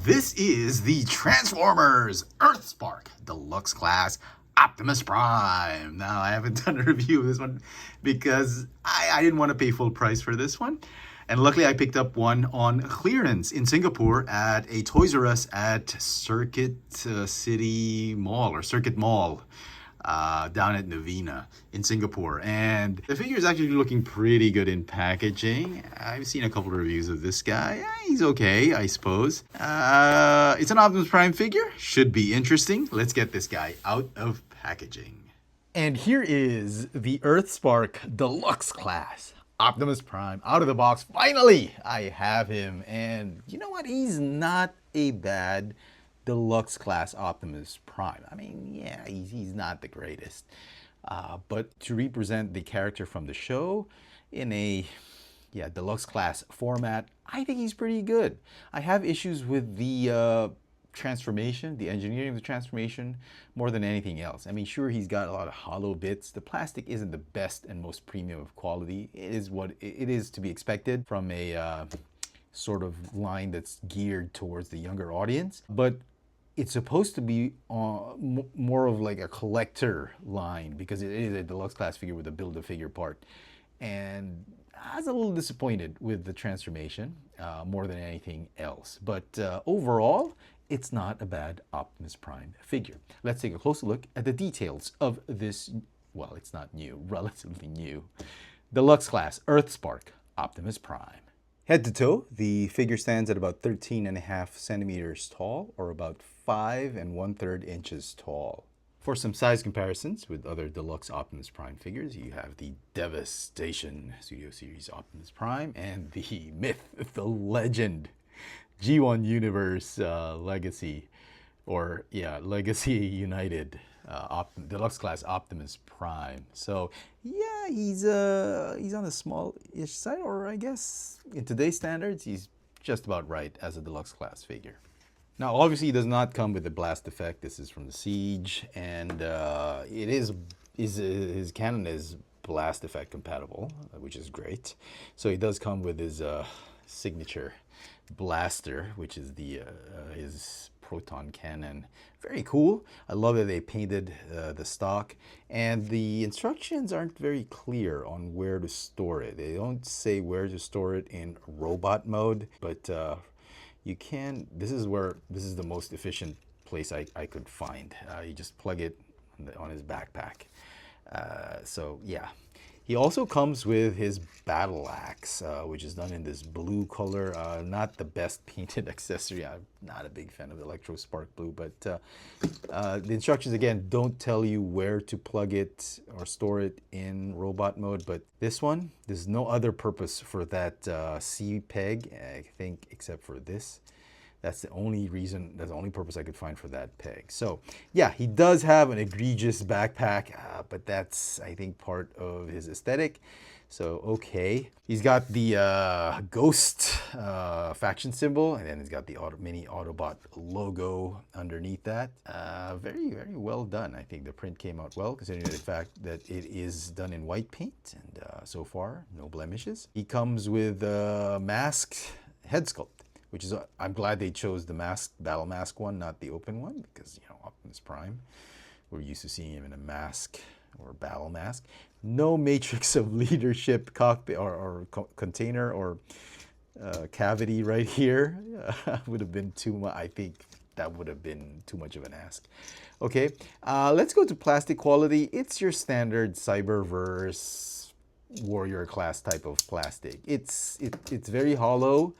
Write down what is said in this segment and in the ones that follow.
This is the Transformers EARTHSPARK Deluxe Class Optimus Prime. Now, I haven't done a review of this one because I didn't want to pay full price for this one. And luckily, I picked up one on clearance in Singapore at a Toys R Us at Circuit City Mall or Circuit Mall down at Novena in Singapore. And the figure is actually looking pretty good in packaging. I've seen a couple of reviews of this guy. He's okay, I suppose. It's an Optimus Prime figure. Should be interesting. Let's get this guy out of packaging. And here is the EARTHSPARK Deluxe Class Optimus Prime out of the box. Finally, I have him. And you know what? He's not a bad Deluxe Class Optimus Prime. I mean, yeah, he's not the greatest. But to represent the character from the show in a Deluxe Class format, I think he's pretty good. I have issues with the transformation, the engineering of the transformation, more than anything else. I mean, sure, he's got a lot of hollow bits. The plastic isn't the best and most premium of quality. It is what it is to be expected from a sort of line that's geared towards the younger audience. But it's supposed to be more of like a collector line because it is a Deluxe Class figure with a Build-A-Figure part. And I was a little disappointed with the transformation more than anything else. But overall, it's not a bad Optimus Prime figure. Let's take a closer look at the details of this, well, it's not new, relatively new, Deluxe Class EARTHSPARK Optimus Prime. Head to toe, the figure stands at about 13.5 centimeters tall, or about 5 1/3 inches tall. For some size comparisons with other Deluxe Optimus Prime figures, you have the Devastation Studio Series Optimus Prime and the myth, the legend, G1 Universe Legacy, or Legacy United Deluxe Class Optimus Prime. So yeah, he's on the small-ish side, or I guess in today's standards, he's just about right as a Deluxe Class figure. Now, obviously, he does not come with the blast effect. This is from the Siege, and his cannon is blast effect compatible, which is great. So he does come with his signature blaster, which is the his proton cannon. Very cool. I love that they painted the stock, and the instructions aren't very clear on where to store it. They don't say where to store it in robot mode, but you can. This is the most efficient place I could find. You just plug it on his backpack. So yeah. He also comes with his battle axe, which is done in this blue color. Not the best painted accessory. I'm not a big fan of ElectroSpark blue, but the instructions, again, don't tell you where to plug it or store it in robot mode. But this one, there's no other purpose for that C peg, I think, except for this. That's the only reason, that's the only purpose I could find for that peg. So yeah, he does have an egregious backpack, but that's, I think, part of his aesthetic. So, okay. He's got the Ghost faction symbol, and then he's got the mini Autobot logo underneath that. Very, very well done. I think the print came out well, considering the fact that it is done in white paint, and so far, no blemishes. He comes with a masked head sculpt, which is, I'm glad they chose the battle mask one, not the open one, because, you know, Optimus Prime, we're used to seeing him in a mask or battle mask. No matrix of leadership cockpit or container or cavity right here. Would have been too much. I think that would have been too much of an ask. Okay, let's go to plastic quality. It's your standard Cyberverse Warrior class type of plastic. It's very hollow.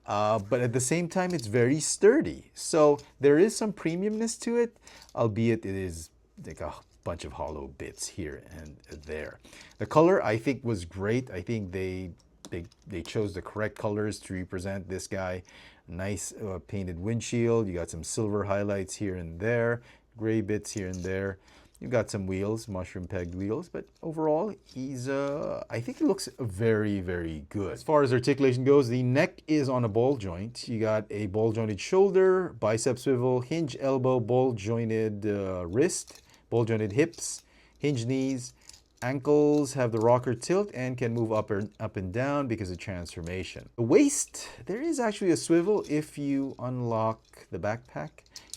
But at the same time, it's very sturdy. So there is some premiumness to it, albeit it is like a bunch of hollow bits here and there. The color, I think, was great. I think they chose the correct colors to represent this guy. Nice painted windshield. You got some silver highlights here and there, gray bits here and there. You've got some wheels, mushroom pegged wheels, but overall, he's, I think he looks very, very good. As far as articulation goes, the neck is on a ball joint. You got a ball jointed shoulder, bicep swivel, hinge elbow, ball jointed wrist, ball jointed hips, hinge knees, Ankles have the rocker tilt and can move up and down because of transformation. The waist, there is actually a swivel. If you unlock the backpack,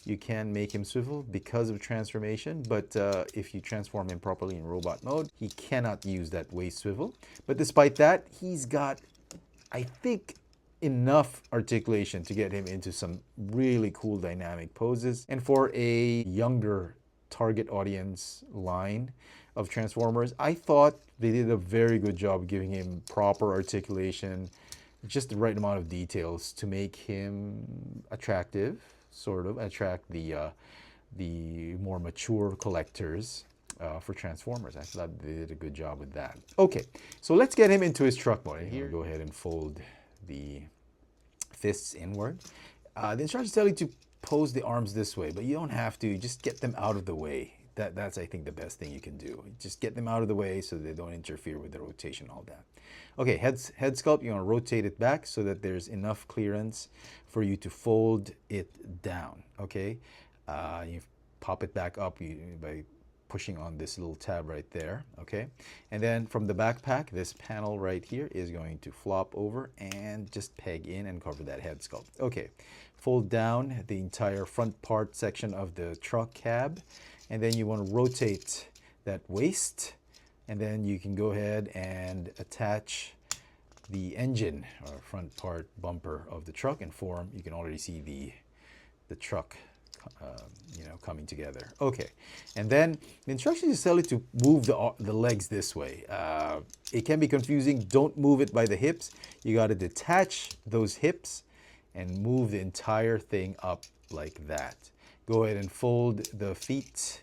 you can make him swivel because of transformation, but if you transform him properly in robot mode, he cannot use that waist swivel. But despite that, he's got, I think, enough articulation to get him into some really cool dynamic poses. And for a younger target audience line of Transformers, I thought they did a very good job giving him proper articulation, just the right amount of details to make him attractive, sort of attract the more mature collectors for Transformers. I thought they did a good job with that. Okay, so let's get him into his truck mode. Here, go ahead and fold the fists inward. The instructions tell you to pose the arms this way, but you don't have to. Just get them out of the way. That's, I think, the best thing you can do. Just get them out of the way so they don't interfere with the rotation, all that. Okay, head sculpt, you want to rotate it back so that there's enough clearance for you to fold it down, okay? You pop it back up by pushing on this little tab right there, okay? And then from the backpack, this panel right here is going to flop over and just peg in and cover that head sculpt. Okay, fold down the entire front part section of the truck cab, and then you want to rotate that waist, and then you can go ahead and attach the engine or front part bumper of the truck and form. You can already see the truck coming together. Okay, and then the instructions tell you to move the legs this way. It can be confusing. Don't move it by the hips. You got to detach those hips and move the entire thing up like that. Go ahead and fold the feet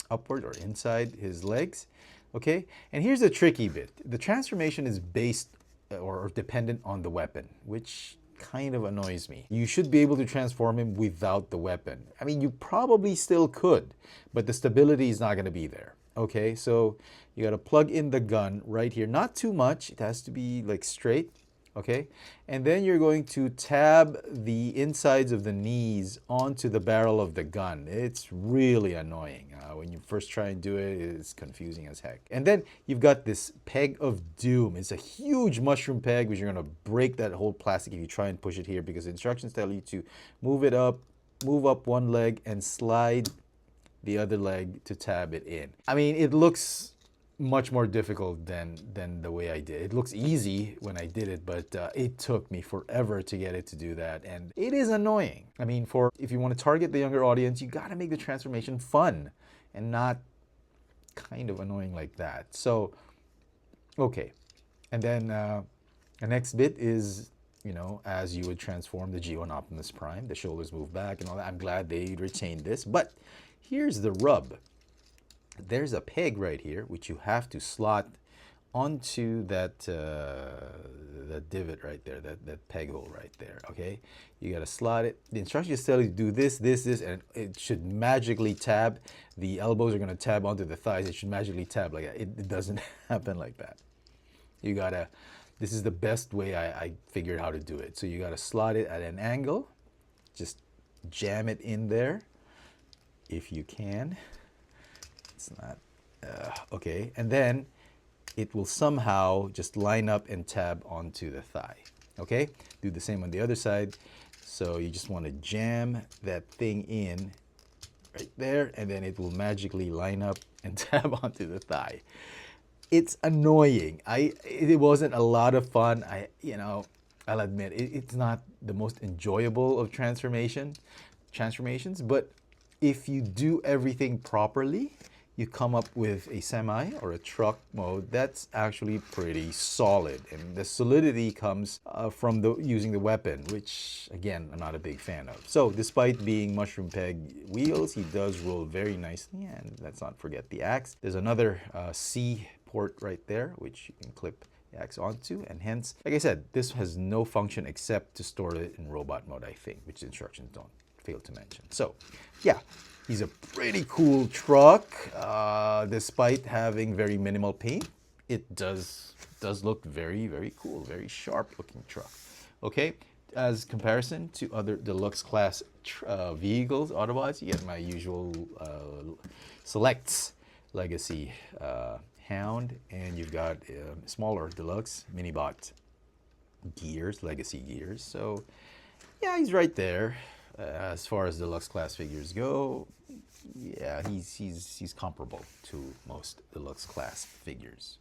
upward or inside his legs. Okay, and here's the tricky bit. The transformation is based or dependent on the weapon, which kind of annoys me. You should be able to transform him without the weapon. I mean, you probably still could, but the stability is not going to be there. Okay, so you got to plug in the gun right here. Not too much. It has to be like straight. Okay, and then you're going to tab the insides of the knees onto the barrel of the gun. It's really annoying. When you first try and do it, it's confusing as heck. And then you've got this peg of doom. It's a huge mushroom peg, which you're going to break that whole plastic if you try and push it here, because the instructions tell you to move it up, move up one leg, and slide the other leg to tab it in. I mean, it looks much more difficult than the way I did. It looks easy when I did it, but it took me forever to get it to do that, and it is annoying. I mean, if you want to target the younger audience, you got to make the transformation fun and not kind of annoying like that. So, okay, and then the next bit is, you know, as you would transform the G1 Optimus Prime, the shoulders move back and all that. I'm glad they retained this, but here's the rub. There's a peg right here, which you have to slot onto that divot right there, that peg hole right there, okay? You gotta slot it. The instructions tell you to do this, and it should magically tab. The elbows are gonna tab onto the thighs. It should magically tab like that. It doesn't happen like that. You gotta, this is the best way I figured how to do it. So you gotta slot it at an angle, just jam it in there if you can. It's not, okay, and then it will somehow just line up and tab onto the thigh, okay? Do the same on the other side. So you just want to jam that thing in right there, and then it will magically line up and tab onto the thigh. It's annoying. It wasn't a lot of fun. I'll admit, it's not the most enjoyable of transformations, but if you do everything properly, you come up with a semi or a truck mode that's actually pretty solid, and the solidity comes from using the weapon, which again I'm not a big fan of. So despite being mushroom peg wheels, he does roll very nicely, and let's not forget the axe. There's another C port right there which you can clip the axe onto, and hence, like I said, this has no function except to store it in robot mode, I think, which the instructions don't fail to mention. So yeah, he's a pretty cool truck. Despite having very minimal paint, it does look very, very cool, very sharp looking truck. Okay, as comparison to other deluxe class vehicles, Autobots, you get my usual selects Legacy Hound, and you've got smaller deluxe Minibot gears, Legacy gears. So yeah, he's right there as far as deluxe class figures go. Yeah, he's comparable to most deluxe class figures.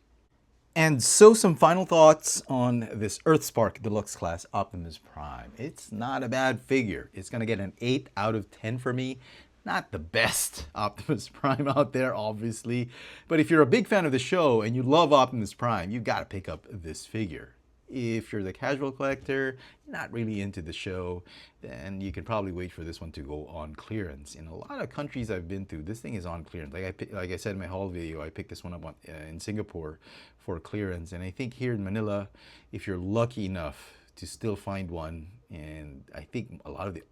And so some final thoughts on this EARTHSPARK Deluxe Class Optimus Prime. It's not a bad figure. It's going to get an 8 out of 10 for me. Not the best Optimus Prime out there, obviously. But if you're a big fan of the show and you love Optimus Prime, you've got to pick up this figure. If you're the casual collector, not really into the show, then you can probably wait for this one to go on clearance. In a lot of countries I've been to, this thing is on clearance. Like I said in my haul video, I picked this one up in Singapore for clearance. And I think here in Manila, if you're lucky enough to still find one, and I think a lot of the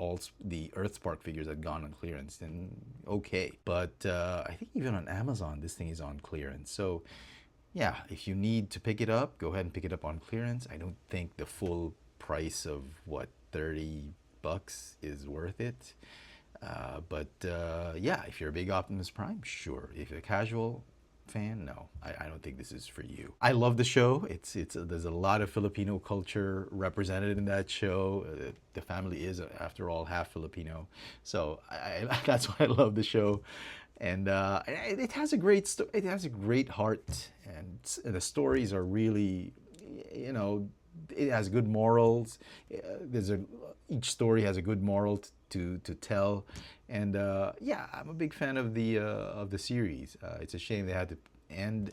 EARTHSPARK figures have gone on clearance, then okay. But I think even on Amazon, this thing is on clearance. So yeah, if you need to pick it up, go ahead and pick it up on clearance. I don't think the full price of, what, 30 bucks is worth it. Yeah, if you're a big Optimus Prime, sure. If you're a casual fan, no, I don't think this is for you. I love the show. There's a lot of Filipino culture represented in that show. The family is, after all, half Filipino. So that's why I love the show. And it has a great it has a great heart, and the stories are really, you know, it has good morals. Each story has a good moral to tell, and yeah, I'm a big fan of the series. It's a shame they had to end,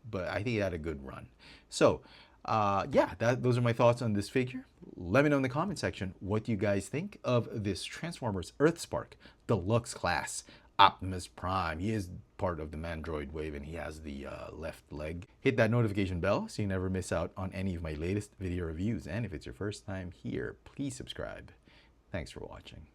but I think it had a good run. So yeah, those are my thoughts on this figure. Let me know in the comment section what you guys think of this Transformers EARTHSPARK Deluxe Class Optimus Prime. He is part of the Mandroid wave, and he has the left leg. Hit that notification bell so you never miss out on any of my latest video reviews. And if it's your first time here, please subscribe. Thanks for watching.